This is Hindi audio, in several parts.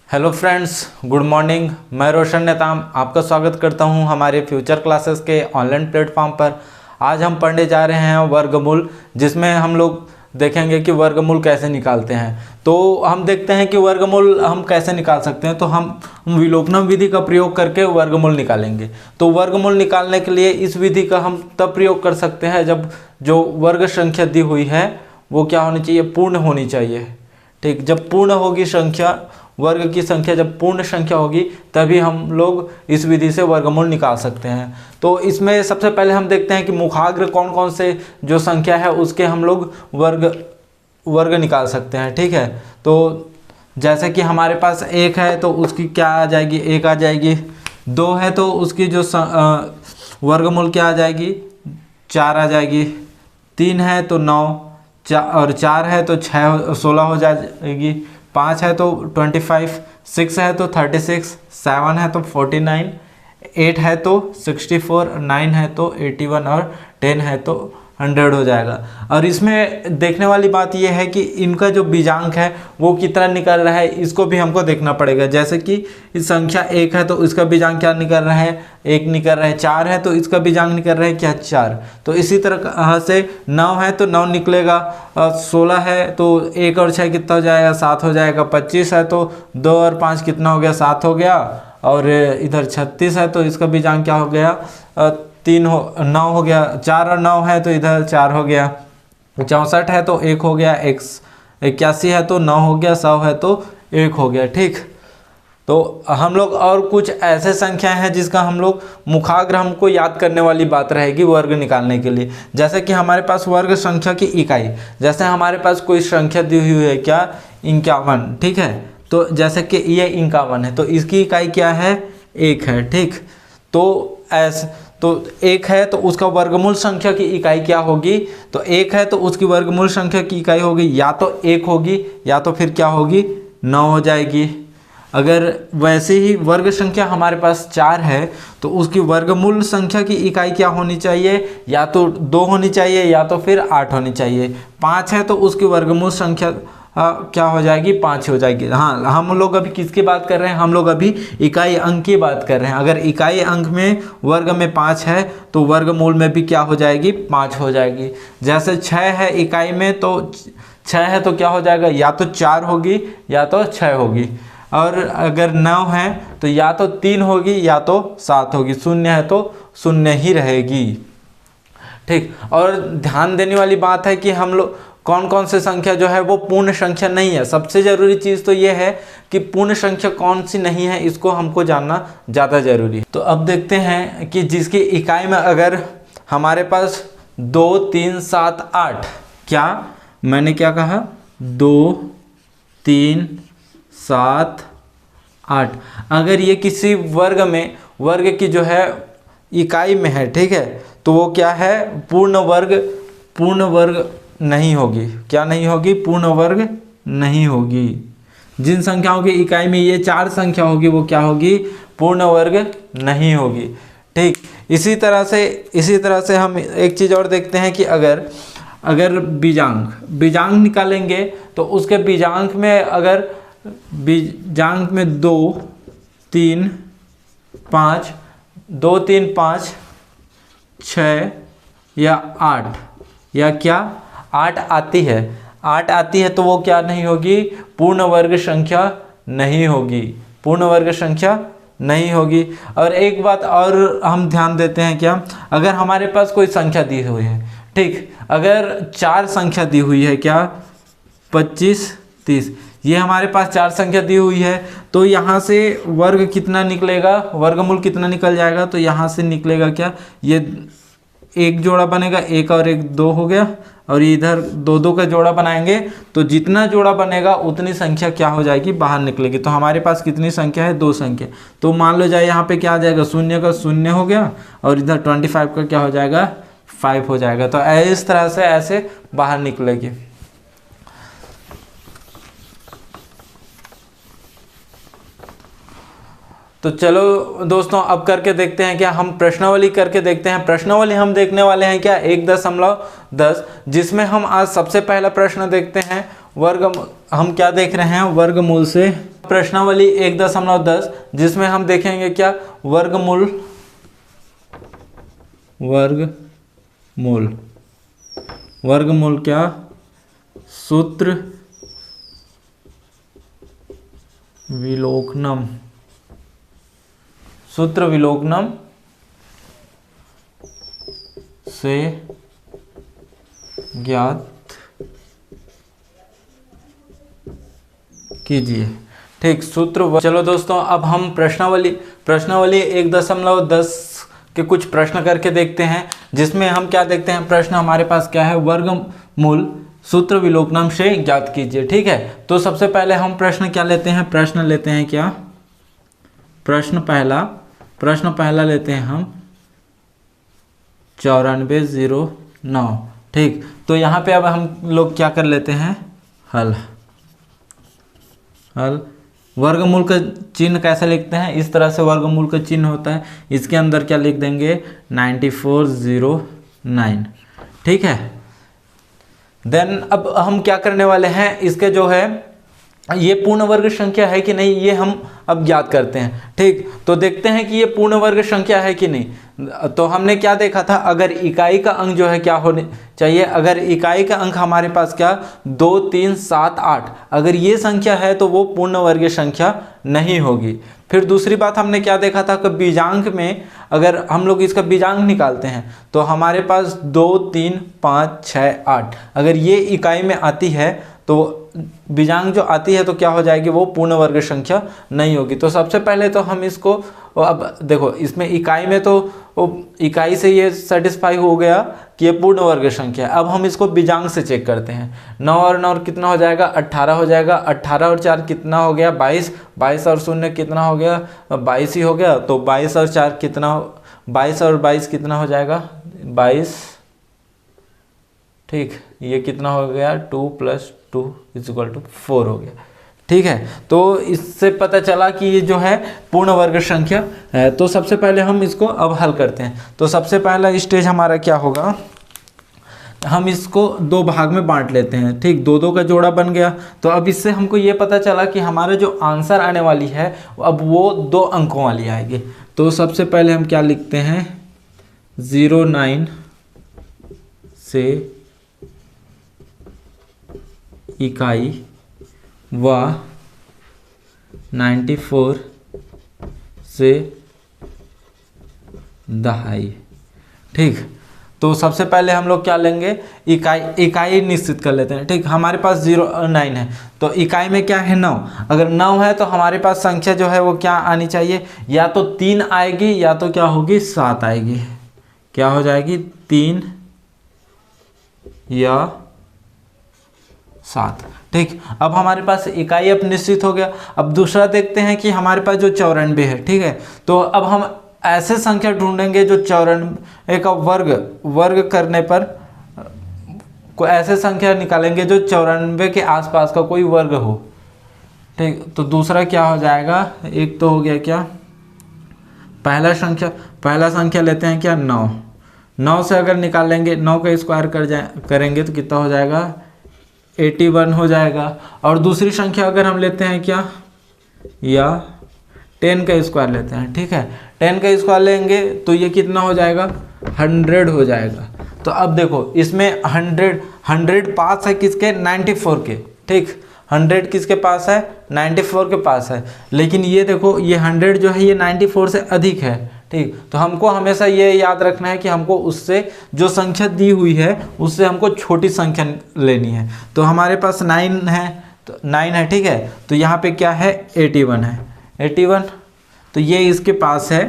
Hello friends, good morning. मैं रोशन नेताम आपका स्वागत करता हूं हमारे फ्यूचर क्लासेस के ऑनलाइन प्लेटफॉर्म पर। आज हम पढ़ने जा रहे हैं वर्गमूल, जिसमें हम लोग देखेंगे कि वर्गमूल कैसे निकालते हैं। तो हम देखते हैं कि वर्गमूल हम कैसे निकाल सकते हैं। तो हम विलोपन विधि का प्रयोग करके वर्गमूल निकालेंगे। तो वर्गमूल निकालने के लिए इस विधि का हम तब प्रयोग कर सकते हैं जब जो वर्ग संख्या दी हुई है वो क्या होनी चाहिए, पूर्ण होनी चाहिए। ठीक, जब पूर्ण होगी संख्या, वर्ग की संख्या जब पूर्ण संख्या होगी तभी हम लोग इस विधि से वर्गमूल निकाल सकते हैं। तो इसमें सबसे पहले हम देखते हैं कि मुखाग्र कौन कौन से जो संख्या है उसके हम लोग वर्ग निकाल सकते हैं। ठीक है, तो जैसे कि हमारे पास एक है तो उसकी क्या आ जाएगी, एक आ जाएगी। दो है तो उसकी जो वर्गमूल क्या आ जाएगी, चार आ जाएगी। तीन है तो 9 और चार है तो 16 हो जाएगी। 5 है तो 25, 6 है तो 36, 7 है तो 49, 8 है तो 64, 9 है तो 81 और 10 है तो 100 हो जाएगा। और इसमें देखने वाली बात यह है कि इनका जो बीजांक है वो कितना निकल रहा है, इसको भी हमको देखना पड़ेगा। जैसे कि इस संख्या 1 है तो इसका बीजांक क्या निकल रहा है, 1 निकल रहा है। 4 है तो इसका बीजांक निकल रहा है क्या, 4। तो इसी तरह से 9 है तो 9 निकलेगा। 16 है तो 1 और 6 कितना हो जाएगा, 7 हो जाएगा। 25 है तो 2 और 5 कितना हो गया, 7 हो गया। और इधर 36 है तो इसका बीजांक क्या हो गया, 9 हो गया। 4 और 9 है तो इधर 4 हो गया। 64 है तो 1 हो गया। 81 है तो 9 हो गया। 100 है तो 1 हो गया। ठीक, तो हम लोग और कुछ ऐसे संख्याएं हैं जिसका हम लोग मुखाग्र हमको याद करने वाली बात रहेगी वर्ग निकालने के लिए। जैसे कि हमारे पास वर्ग संख्या की इकाई, जैसे हमारे पास कोई संख्या दी हुई है क्या, 51। ठीक है, तो जैसे कि ये 51 है तो इसकी इकाई क्या है, 1 है। ठीक, तो तो 1 है तो उसका वर्गमूल संख्या की इकाई क्या होगी, तो 1 है तो उसकी वर्गमूल संख्या की इकाई होगी या तो 1 होगी या तो फिर क्या होगी, 9 हो जाएगी। अगर वैसे ही वर्ग संख्या हमारे पास 4 है तो उसकी वर्गमूल संख्या की इकाई क्या होनी चाहिए, या तो 2 होनी चाहिए या तो फिर 8 होनी चाहिए। 5 है तो उसकी वर्गमूल संख्या क्या हो जाएगी, 5 हो जाएगी। हाँ, हम लोग अभी किसकी बात कर रहे हैं, हम लोग अभी इकाई अंक की बात कर रहे हैं। अगर इकाई अंक में वर्ग में 5 है तो वर्गमूल में भी क्या हो जाएगी, 5 हो जाएगी। जैसे 6 है इकाई में तो 6 है तो क्या हो जाएगा, या तो 4 होगी या तो 6 होगी। और अगर 9 है तो या तो 3 होगी या तो 7 होगी। 0 है तो 0 ही रहेगी। ठीक, और ध्यान देने वाली बात है कि हम लोग कौन कौन से संख्या जो है वो पूर्ण संख्या नहीं है। सबसे ज़रूरी चीज़ तो ये है कि पूर्ण संख्या कौन सी नहीं है, इसको हमको जानना ज़्यादा ज़रूरी है। तो अब देखते हैं कि जिसकी इकाई में अगर हमारे पास 2, 3, 7, 8, क्या मैंने क्या कहा, 2, 3, 7, 8, अगर ये किसी वर्ग में, वर्ग की जो है इकाई में है, ठीक है, तो वो क्या है, पूर्ण वर्ग नहीं होगी। क्या नहीं होगी, पूर्ण वर्ग नहीं होगी। जिन संख्याओं की इकाई में ये 4 संख्या होगी वो क्या होगी, पूर्ण वर्ग नहीं होगी। ठीक, इसी तरह से हम एक चीज़ और देखते हैं कि अगर बीजांक निकालेंगे तो उसके बीजांक में अगर बीजांक में 2, 3, 5, 2, 3, 5, 6 या 8 या क्या 8 आती है, 8 आती है तो वो क्या नहीं होगी, पूर्ण वर्ग संख्या नहीं होगी, पूर्ण वर्ग संख्या नहीं होगी। और एक बात और हम ध्यान देते हैं, क्या, अगर हमारे पास कोई संख्या दी हुई है, ठीक, अगर 4 संख्या दी हुई है, क्या 25, 30, ये हमारे पास 4 संख्या दी हुई है, तो यहाँ से वर्ग कितना निकलेगा, वर्गमूल कितना निकल जाएगा, तो यहाँ से निकलेगा क्या, ये एक जोड़ा बनेगा, 1 और 1 2 हो गया, और इधर 2 का जोड़ा बनाएंगे तो जितना जोड़ा बनेगा उतनी संख्या क्या हो जाएगी, बाहर निकलेगी। तो हमारे पास कितनी संख्या है, 2 संख्या। तो मान लो जाए यहाँ पे क्या आ जाएगा, 0 का 0 हो गया और इधर 25 का क्या हो जाएगा, 5 हो जाएगा। तो इस तरह से ऐसे बाहर निकलेगी। तो चलो दोस्तों, अब करके देखते हैं, क्या हम प्रश्नावली करके देखते हैं। प्रश्नावली हम देखने वाले हैं क्या 1.10, जिसमें हम आज सबसे पहला प्रश्न देखते हैं हम क्या देख रहे हैं, वर्गमूल से प्रश्नावली 1.10 जिसमें हम देखेंगे क्या, वर्गमूल क्या, सूत्र विलोकनम से ज्ञात कीजिए। ठीक, चलो दोस्तों, अब हम प्रश्नावली 1.10 के कुछ प्रश्न करके देखते हैं, जिसमें हम क्या देखते हैं, प्रश्न हमारे पास क्या है, वर्गमूल सूत्र विलोकनम से ज्ञात कीजिए। ठीक है, तो सबसे पहले हम प्रश्न क्या लेते हैं, प्रश्न पहला लेते हैं हम 9409। ठीक, तो यहाँ पे अब हम लोग क्या कर लेते हैं, हल। वर्गमूल का चिन्ह कैसे लिखते हैं, इस तरह से वर्गमूल का चिन्ह होता है, इसके अंदर क्या लिख देंगे, 9409। ठीक है, देन अब हम क्या करने वाले हैं, इसके जो है ये पूर्ण वर्ग संख्या है कि नहीं, ये हम अब ज्ञात करते हैं। ठीक, तो देखते हैं कि ये पूर्ण वर्ग संख्या है कि नहीं। तो हमने क्या देखा था, अगर इकाई का अंक जो है क्या होने चाहिए, अगर इकाई का अंक हमारे पास क्या 2 3 7 8, अगर ये संख्या है तो वो पूर्ण वर्ग संख्या नहीं होगी। फिर दूसरी बात हमने क्या देखा था कि बीजांक में अगर हम लोग इसका बीजांक निकालते हैं तो हमारे पास 2 3 5 6 8, अगर ये इकाई में आती है तो बीजांक जो आती है तो क्या हो जाएगी, वो पूर्ण वर्ग संख्या नहीं होगी। तो सबसे पहले तो हम इसको, अब देखो इसमें इकाई में तो इकाई से ये सेटिस्फाई हो गया कि ये पूर्ण वर्ग संख्या है। अब हम इसको बीजांक से चेक करते हैं। 9 और 9 कितना हो जाएगा, 18 हो जाएगा। 18 और 4 कितना हो गया, 22। 22 और 0 कितना हो गया, 22 ही हो गया। तो 22 और 4 कितना, 22 और 22 कितना हो जाएगा, 22। ठीक, ये कितना हो गया, 2 + 2 = 4 हो गया। ठीक है, तो इससे पता चला कि ये जो है पूर्ण वर्ग संख्या है। तो सबसे पहले हम इसको अब हल करते हैं। तो सबसे पहला स्टेज हमारा क्या होगा, हम इसको 2 भाग में बांट लेते हैं। ठीक, 2 का जोड़ा बन गया। तो अब इससे हमको ये पता चला कि हमारा जो आंसर आने वाली है अब वो 2 अंकों वाली आएगी। तो सबसे पहले हम क्या लिखते हैं, 09 से इकाई व 94 से दहाई। ठीक, तो सबसे पहले हम लोग क्या लेंगे, इकाई निश्चित कर लेते हैं। ठीक, हमारे पास 09 है तो इकाई में क्या है, 9। अगर 9 है तो हमारे पास संख्या जो है वो क्या आनी चाहिए, या तो 3 आएगी या तो क्या होगी, 7 आएगी। क्या हो जाएगी, 3 या 7। ठीक, अब हमारे पास इकाई अब निश्चित हो गया। अब दूसरा देखते हैं कि हमारे पास जो 94 है। ठीक है, तो अब हम ऐसे संख्या ढूंढेंगे जो 94 का वर्ग करने पर कोई ऐसे संख्या निकालेंगे जो 94 के आसपास का कोई वर्ग हो। ठीक, तो दूसरा क्या हो जाएगा, एक तो हो गया क्या, पहला संख्या लेते हैं क्या, 9। 9 से अगर निकालेंगे, 9 का स्क्वायर करेंगे तो कितना हो जाएगा, 81 हो जाएगा। और दूसरी संख्या अगर हम लेते हैं क्या, या 10 का स्क्वायर लेते हैं। ठीक है, 10 का स्क्वायर लेंगे तो ये कितना हो जाएगा, 100 हो जाएगा। तो अब देखो इसमें 100 पास है किसके, 94 के। ठीक, 100 किसके पास है, 94 के पास है। लेकिन ये देखो ये 100 जो है ये 94 से अधिक है। ठीक, तो हमको हमेशा ये याद रखना है कि हमको उससे जो संख्या दी हुई है उससे हमको छोटी संख्या लेनी है। तो हमारे पास 9 है, तो 9 है। ठीक है, तो यहाँ पे क्या है, 81 है। 81, तो ये इसके पास है।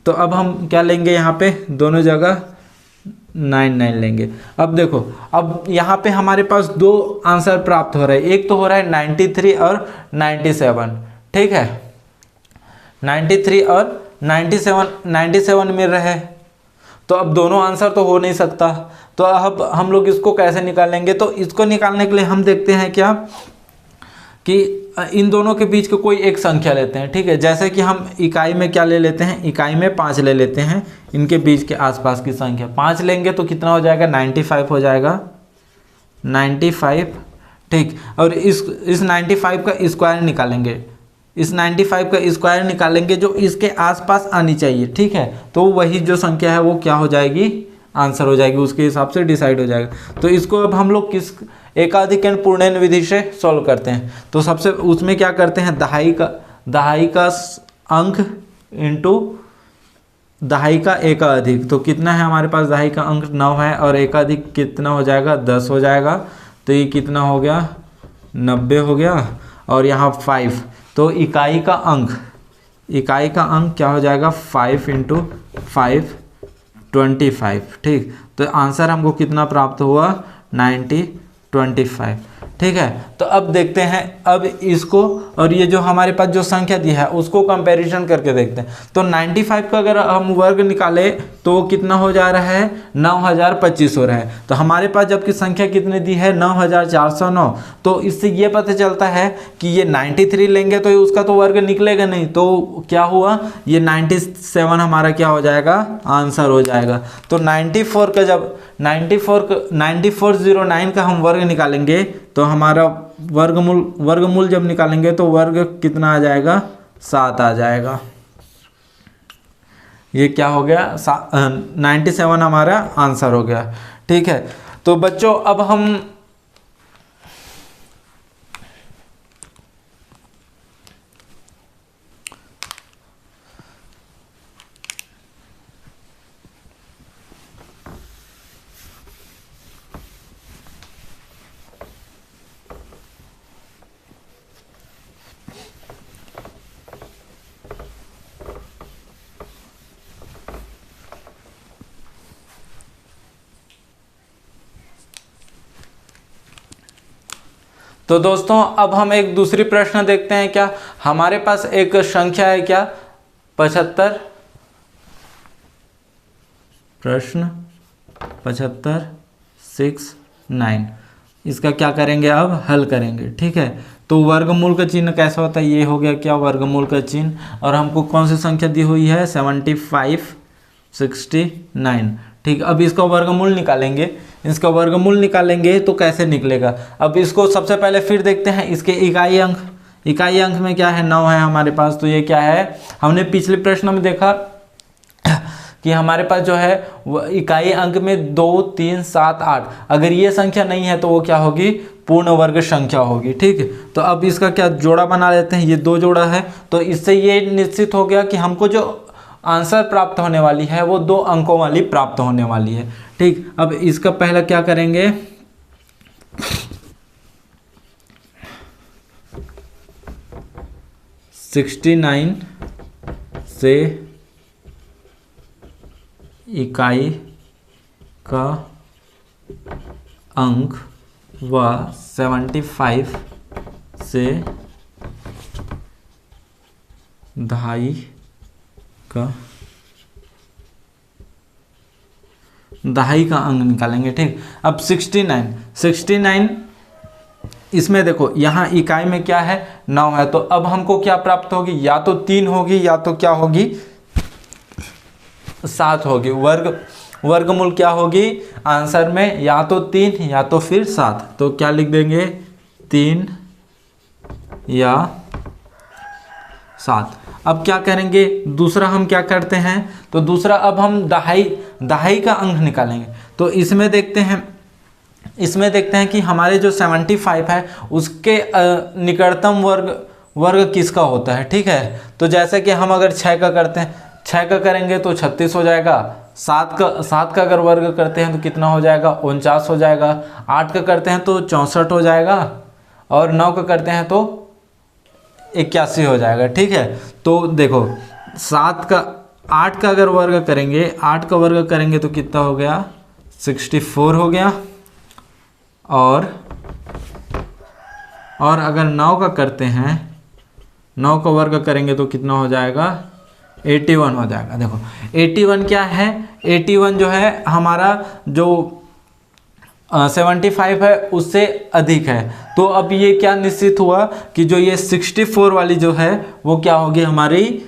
तो अब हम क्या लेंगे, यहाँ पे दोनों जगह 9 लेंगे। अब देखो, अब यहाँ पे हमारे पास 2 आंसर प्राप्त हो रहे हैं। एक तो हो रहा है 93 और 97। ठीक है, 93 और 97 मिल रहे हैं। तो अब दोनों आंसर तो हो नहीं सकता। तो अब हम लोग इसको कैसे निकालेंगे, तो इसको निकालने के लिए हम देखते हैं क्या कि इन दोनों के बीच के कोई एक संख्या लेते हैं। ठीक है, जैसे कि हम इकाई में क्या ले लेते हैं, इकाई में 5 ले लेते हैं। इनके बीच के आसपास की संख्या 5 लेंगे तो कितना हो जाएगा, 95 हो जाएगा। 95 ठीक। और इस 95 का स्क्वायर निकालेंगे, इस 95 का स्क्वायर निकालेंगे जो इसके आसपास आनी चाहिए, ठीक है। तो वही जो संख्या है वो क्या हो जाएगी, आंसर हो जाएगी, उसके हिसाब से डिसाइड हो जाएगा। तो इसको अब हम लोग किस एकाधिक एंड पूर्णांक विधि से सॉल्व करते हैं। तो सबसे उसमें क्या करते हैं, दहाई का अंक इंटू दहाई का एकाधिक। तो कितना है हमारे पास, दहाई का अंक 9 है और एकाधिक कितना हो जाएगा, 10 हो जाएगा। तो ये कितना हो गया, 90 हो गया। और यहाँ 5, तो इकाई का अंक क्या हो जाएगा, 5 × 5 25, ठीक। तो आंसर हमको कितना प्राप्त हुआ, 90 25, ठीक है। तो अब देखते हैं, अब इसको और ये जो हमारे पास जो संख्या दी है उसको कंपैरिजन करके देखते हैं। तो 95 का अगर हम वर्ग निकाले तो कितना हो जा रहा है, 9025 हो रहा है। तो हमारे पास जबकि संख्या कितनी दी है, 9409। तो इससे ये पता चलता है कि ये 93 लेंगे तो उसका तो वर्ग निकलेगा नहीं। तो क्या हुआ, ये 97 हमारा क्या हो जाएगा, आंसर हो जाएगा। तो 94 का जब 9409 का हम वर्ग निकालेंगे तो हमारा वर्गमूल जब निकालेंगे तो वर्ग कितना आ जाएगा, 7 आ जाएगा। ये क्या हो गया, 97 हमारा आंसर हो गया, ठीक है। तो बच्चों अब हम तो दोस्तों अब हम एक दूसरी प्रश्न देखते हैं। क्या हमारे पास एक संख्या है क्या, 75, प्रश्न 75 6 9। इसका क्या करेंगे, अब हल करेंगे, ठीक है। तो वर्गमूल का चिन्ह कैसा होता है, ये हो गया क्या, वर्गमूल का चिन्ह। और हमको कौन सी संख्या दी हुई है, 75 69, ठीक। अब इसका वर्गमूल निकालेंगे, इसका वर्गमूल निकालेंगे तो कैसे निकलेगा। अब इसको सबसे पहले फिर देखते हैं इसके इकाई अंक में क्या है, 9 है हमारे पास। तो ये क्या है, हमने पिछले प्रश्न में देखा कि हमारे पास जो है इकाई अंक में 2 3 7 8, अगर ये संख्या नहीं है तो वो क्या होगी, पूर्ण वर्ग संख्या होगी, ठीक है। तो अब इसका क्या जोड़ा बना लेते हैं, ये 2 जोड़ा है। तो इससे ये निश्चित हो गया कि हमको जो आंसर प्राप्त होने वाली है वो 2 अंकों वाली प्राप्त होने वाली है, ठीक। अब इसका पहला क्या करेंगे, $69 से इकाई का अंक व 75 से दहाई का अंक निकालेंगे, ठीक। अब 69 इसमें देखो यहाँ इकाई में क्या है, 9 है। तो अब हमको क्या प्राप्त होगी, या तो 3 होगी या तो क्या होगी, 7 होगी। वर्गमूल क्या होगी आंसर में, या तो 3 या तो फिर 7। तो क्या लिख देंगे, 3 या 7। अब क्या करेंगे, दूसरा हम क्या करते हैं, तो दूसरा अब हम दहाई का अंक निकालेंगे। तो इसमें देखते हैं कि हमारे जो 75 है उसके निकटतम वर्ग किसका होता है, ठीक है। तो जैसे कि हम अगर 6 का करते हैं, 6 का करेंगे तो 36 हो जाएगा। 7 का अगर वर्ग करते हैं तो कितना हो जाएगा, 49 हो जाएगा। 8 का करते हैं तो 64 हो जाएगा। और 9 का करते हैं तो 81 हो जाएगा, ठीक है। तो देखो 8 का अगर वर्ग करेंगे, 8 का वर्ग करेंगे तो कितना हो गया, 64 हो गया। और अगर 9 का करते हैं, 9 का वर्ग करेंगे तो कितना हो जाएगा, 81 हो जाएगा। देखो 81 क्या है, 81 जो है हमारा जो 75 है उससे अधिक है। तो अब ये क्या निश्चित हुआ कि जो ये 64 वाली जो है वो क्या होगी, हमारी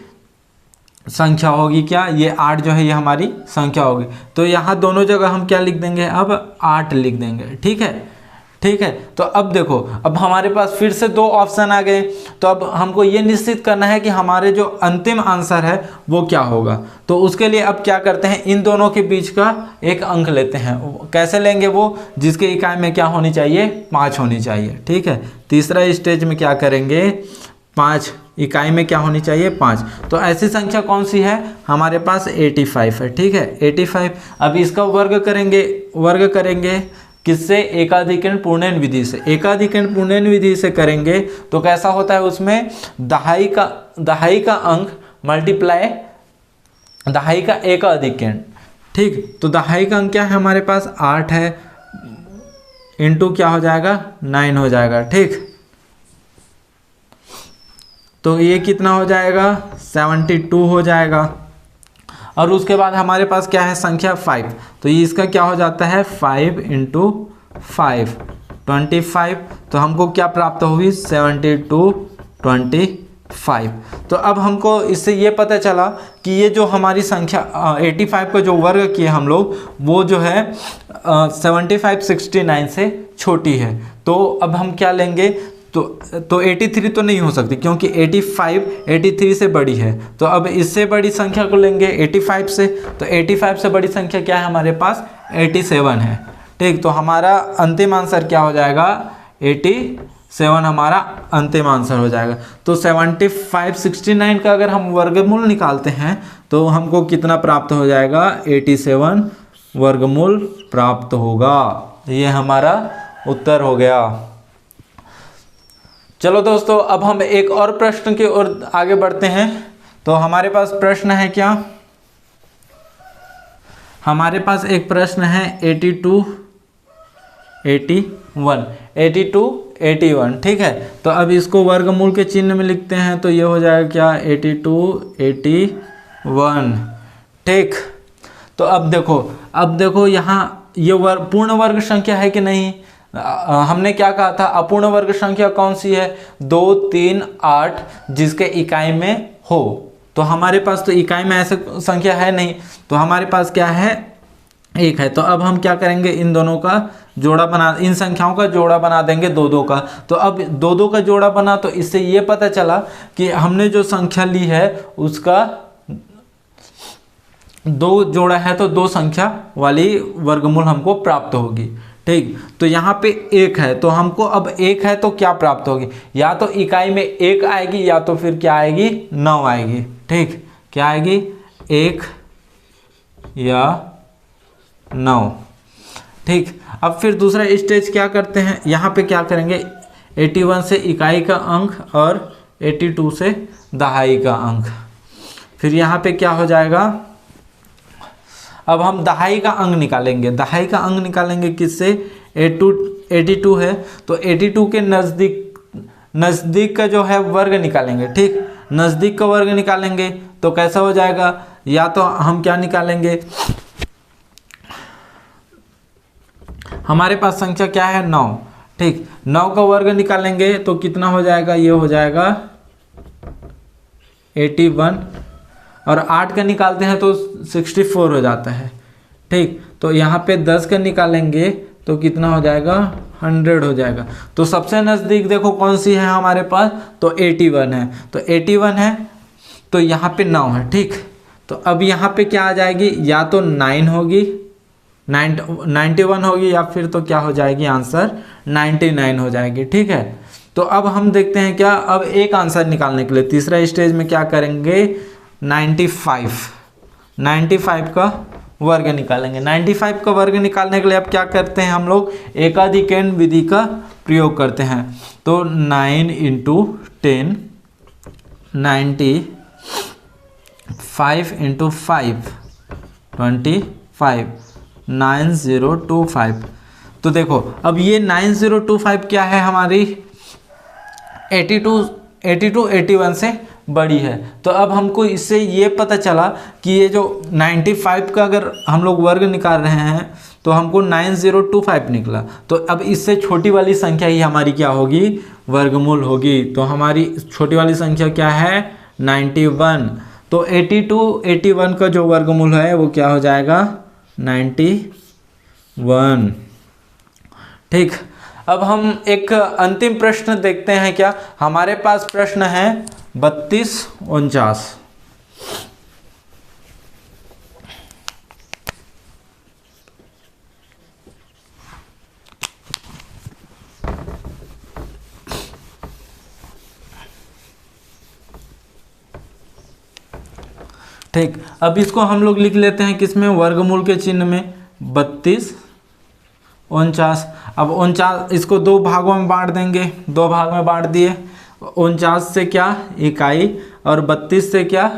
संख्या होगी। क्या ये 8 जो है ये हमारी संख्या होगी। तो यहाँ दोनों जगह हम क्या लिख देंगे, अब 8 लिख देंगे, ठीक है। ठीक है। तो अब देखो, अब हमारे पास फिर से दो ऑप्शन आ गए, तो अब हमको ये निश्चित करना है कि हमारे जो अंतिम आंसर है वो क्या होगा। तो उसके लिए अब क्या करते हैं, इन दोनों के बीच का एक अंक लेते हैं। कैसे लेंगे, वो जिसके इकाई में क्या होनी चाहिए, 5 होनी चाहिए। ठीक है, तीसरा स्टेज में क्या करेंगे, 5 इकाई में क्या होनी चाहिए, 5। तो ऐसी संख्या कौन सी है, हमारे पास 85 है। ठीक है, 85। अब इसका वर्ग करेंगे किससे, एकाधिकरण पूर्णन विधि से। एकाधिकरण पूर्णन विधि से करेंगे तो कैसा होता है, उसमें दहाई का अंक मल्टीप्लाई दहाई का एकाधिकरण। ठीक, तो दहाई का अंक क्या है हमारे पास, 8 है, इंटू क्या हो जाएगा, 9 हो जाएगा। ठीक, तो ये कितना हो जाएगा, 72 हो जाएगा। और उसके बाद हमारे पास क्या है, संख्या 5, तो ये इसका क्या हो जाता है, 5 इंटू 5 25। तो हमको क्या प्राप्त होगी, 72 25। तो अब हमको इससे ये पता चला कि ये जो हमारी संख्या 85 का जो वर्ग किए हम लोग, वो जो है 75 69 से छोटी है। तो अब हम क्या लेंगे, तो 83 तो नहीं हो सकती, क्योंकि 85 83 से बड़ी है। तो अब इससे बड़ी संख्या को लेंगे 85 से, तो 85 से बड़ी संख्या क्या है हमारे पास, 87 है। ठीक, तो हमारा अंतिम आंसर क्या हो जाएगा, 87 हमारा अंतिम आंसर हो जाएगा। तो 75 69 का अगर हम वर्गमूल निकालते हैं तो हमको कितना प्राप्त हो जाएगा, 87 वर्गमूल प्राप्त होगा। ये हमारा उत्तर हो गया। चलो दोस्तों, अब हम एक और प्रश्न की ओर आगे बढ़ते हैं। तो हमारे पास प्रश्न है क्या, हमारे पास एक प्रश्न है 82 81। ठीक है, तो अब इसको वर्गमूल के चिन्ह में लिखते हैं, तो ये हो जाएगा क्या, 82 81। ठीक, तो अब देखो यहाँ ये पूर्ण वर्ग संख्या है कि नहीं। हमने क्या कहा था, अपूर्ण वर्ग संख्या कौन सी है, 2 3 8 जिसके इकाई में हो। तो हमारे पास तो इकाई में ऐसे संख्या है नहीं, तो हमारे पास क्या है, 1 है। तो अब हम क्या करेंगे, इन दोनों का जोड़ा बना, इन संख्याओं का जोड़ा बना देंगे 2 का। तो अब 2 का जोड़ा बना, तो इससे ये पता चला कि हमने जो संख्या ली है उसका 2 जोड़ा है, तो 2 संख्या वाली वर्गमूल हमको प्राप्त होगी। ठीक, तो यहाँ पे 1 है, तो हमको अब 1 है तो क्या प्राप्त होगी, या तो इकाई में 1 आएगी, या तो फिर क्या आएगी, 9 आएगी। ठीक, क्या आएगी, 1 या 9। ठीक, अब फिर दूसरा स्टेज क्या करते हैं, यहाँ पे क्या करेंगे, 81 से इकाई का अंक और 82 से दहाई का अंक। फिर यहाँ पे क्या हो जाएगा, अब हम दहाई का अंक निकालेंगे। दहाई का अंक निकालेंगे किससे, 82 है, तो 82 के नज़दीक का जो है वर्ग निकालेंगे। ठीक, नज़दीक का वर्ग निकालेंगे तो कैसा हो जाएगा, या तो हम क्या निकालेंगे, हमारे पास संख्या क्या है, 9। ठीक, 9 का वर्ग निकालेंगे तो कितना हो जाएगा, ये हो जाएगा 81, और 8 का निकालते हैं तो 64 हो जाता है। ठीक, तो यहाँ पे 10 का निकालेंगे तो कितना हो जाएगा, 100 हो जाएगा। तो सबसे नज़दीक देखो कौन सी है हमारे पास, तो 81 है। तो 81 है, तो यहाँ पे 9 है। ठीक, तो अब यहाँ पे क्या आ जाएगी, या तो 9 होगी, 91 होगी, या फिर तो क्या हो जाएगी, आंसर 99 हो जाएगी। ठीक है, तो अब हम देखते हैं क्या, अब एक आंसर निकालने के लिए तीसरा स्टेज में क्या करेंगे, 95 का वर्ग निकालेंगे। 95 का वर्ग निकालने के लिए अब क्या करते हैं हम लोग, एकाधिकरण विधि का प्रयोग करते हैं। तो 9 इंटू 10 95 इंटू 5 25 9025। तो देखो अब ये 9025 क्या है, हमारी 82 81 से बड़ी है। तो अब हमको इससे ये पता चला कि ये जो 95 का अगर हम लोग वर्ग निकाल रहे हैं तो हमको 9025 निकला। तो अब इससे छोटी वाली संख्या ही हमारी क्या होगी, वर्गमूल होगी। तो हमारी छोटी वाली संख्या क्या है, 91। तो 81 का जो वर्गमूल है वो क्या हो जाएगा, 91। ठीक, अब हम एक अंतिम प्रश्न देखते हैं। क्या हमारे पास प्रश्न है 32 49। ठीक, अब इसको हम लोग लिख लेते हैं किसमें, वर्गमूल के चिन्ह में, 32 49। अब 49 इसको दो भागों में बांट देंगे, दो भाग में बांट दिए। 49 से क्या इकाई और 32 से क्या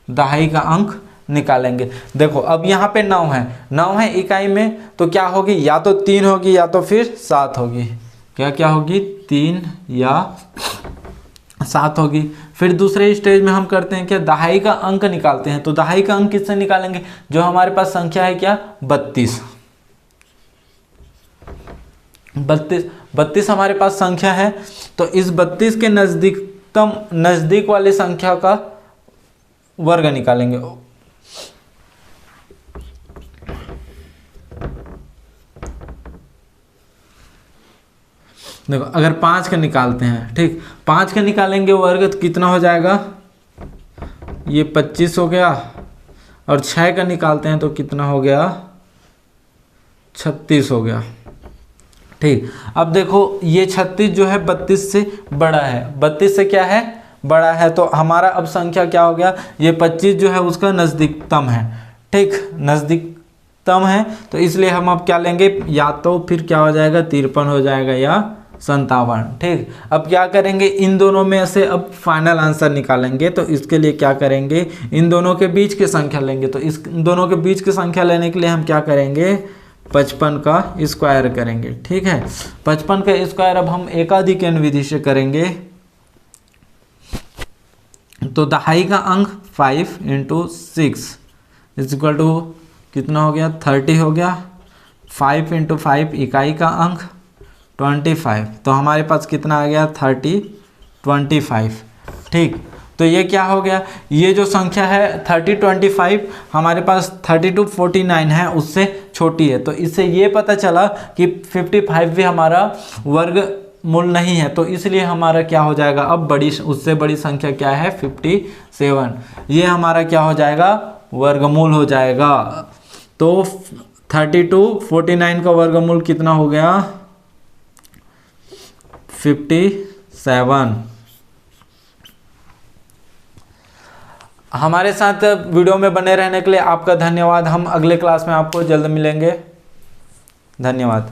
दहाई का अंक निकालेंगे। देखो अब यहाँ पे 9 है, 9 है इकाई में, तो क्या होगी, या तो 3 होगी या तो फिर 7 होगी। क्या क्या होगी, 3 या 7 होगी। फिर दूसरे स्टेज में हम करते हैं क्या, दहाई का अंक निकालते हैं। तो दहाई का अंक किससे निकालेंगे, जो हमारे पास संख्या है क्या 32। 32 हमारे पास संख्या है, तो इस 32 के नजदीक वाली संख्या का वर्ग निकालेंगे। देखो अगर 5 का निकालते हैं, ठीक, 5 का निकालेंगे वर्ग तो कितना हो जाएगा, ये 25 हो गया। और 6 का निकालते हैं तो कितना हो गया, 36 हो गया। ठीक, अब देखो ये 36 जो है 32 से बड़ा है, 32 से क्या है, बड़ा है। तो हमारा अब संख्या क्या हो गया, ये 25 जो है उसका नज़दीकतम है। ठीक, नज़दीकतम है, तो इसलिए हम अब क्या लेंगे, या तो फिर क्या हो जाएगा 53 हो जाएगा या 57। ठीक, अब क्या करेंगे, इन दोनों में से अब फाइनल आंसर निकालेंगे। तो इसके लिए क्या करेंगे, इन दोनों के बीच की संख्या लेंगे। तो इस दोनों के बीच की संख्या लेने के लिए हम क्या करेंगे, 55 का स्क्वायर करेंगे। ठीक है, 55 का स्क्वायर अब हम एकाधिकन विधि से करेंगे। तो दहाई का अंक 5 × 6 = कितना हो गया, 30 हो गया। 5 × 5 इकाई का अंक 25, तो हमारे पास कितना आ गया 30 25। ठीक, तो ये क्या हो गया, ये जो संख्या है 30 25 हमारे पास 32 49 है, उससे छोटी है। तो इससे ये पता चला कि 55 भी हमारा वर्गमूल नहीं है। तो इसलिए हमारा क्या हो जाएगा, अब उससे बड़ी संख्या क्या है 57, ये हमारा क्या हो जाएगा, वर्गमूल हो जाएगा। तो 32 49 का वर्गमूल कितना हो गया, 57। हमारे साथ वीडियो में बने रहने के लिए आपका धन्यवाद। हम अगले क्लास में आपको जल्द मिलेंगे। धन्यवाद।